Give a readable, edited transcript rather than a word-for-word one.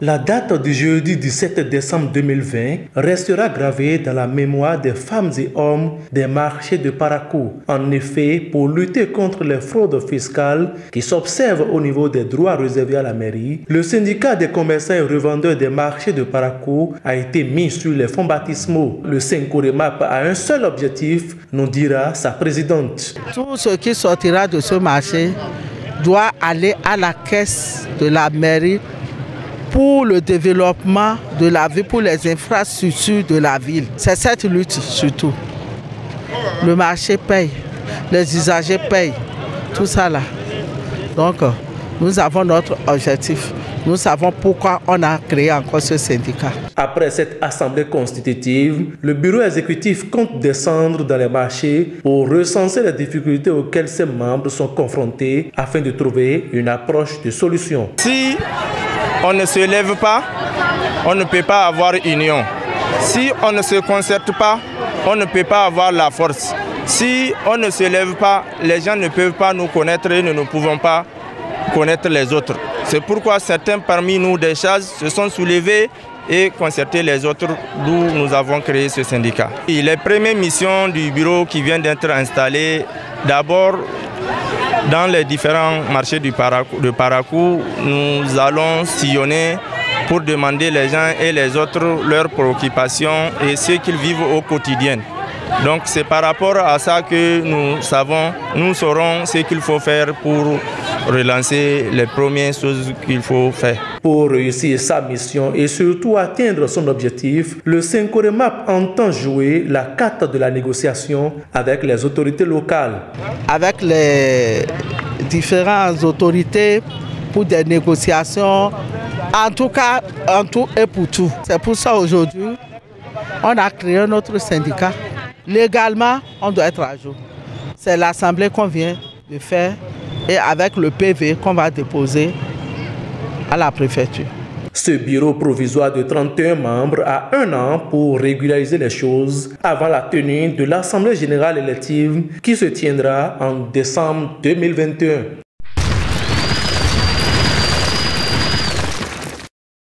La date du jeudi 17 décembre 2020 restera gravée dans la mémoire des femmes et hommes des marchés de Parakou. En effet, pour lutter contre les fraudes fiscales qui s'observent au niveau des droits réservés à la mairie, le syndicat des commerçants et revendeurs des marchés de Parakou a été mis sur les fonds baptismaux. Le Syncoremap a un seul objectif, nous dira sa présidente. Tout ce qui sortira de ce marché doit aller à la caisse de la mairie pour le développement de la ville, pour les infrastructures de la ville. C'est cette lutte surtout. Le marché paye, les usagers payent, tout ça là. Donc, nous avons notre objectif. Nous savons pourquoi on a créé encore ce syndicat. Après cette assemblée constitutive, le bureau exécutif compte descendre dans les marchés pour recenser les difficultés auxquelles ses membres sont confrontés afin de trouver une approche de solution. Si on ne se lève pas, on ne peut pas avoir union. Si on ne se concerte pas, on ne peut pas avoir la force. Si on ne se lève pas, les gens ne peuvent pas nous connaître et nous ne pouvons pas connaître les autres. C'est pourquoi certains parmi nous des charges se sont soulevés et concertés les autres, d'où nous avons créé ce syndicat. Et les premières missions du bureau qui vient d'être installées, d'abord dans les différents marchés de Parakou, nous allons sillonner pour demander les gens et les autres leurs préoccupations et ce qu'ils vivent au quotidien. Donc c'est par rapport à ça que nous saurons ce qu'il faut faire pour relancer les premières choses qu'il faut faire. Pour réussir sa mission et surtout atteindre son objectif, le Syncoremap entend jouer la carte de la négociation avec les autorités locales. Avec les différentes autorités pour des négociations, en tout cas, en tout et pour tout. C'est pour ça aujourd'hui, on a créé notre syndicat. Légalement, on doit être à jour. C'est l'assemblée qu'on vient de faire et avec le PV qu'on va déposer à la préfecture. Ce bureau provisoire de 31 membres a 1 an pour régulariser les choses avant la tenue de l'Assemblée générale élective qui se tiendra en décembre 2021.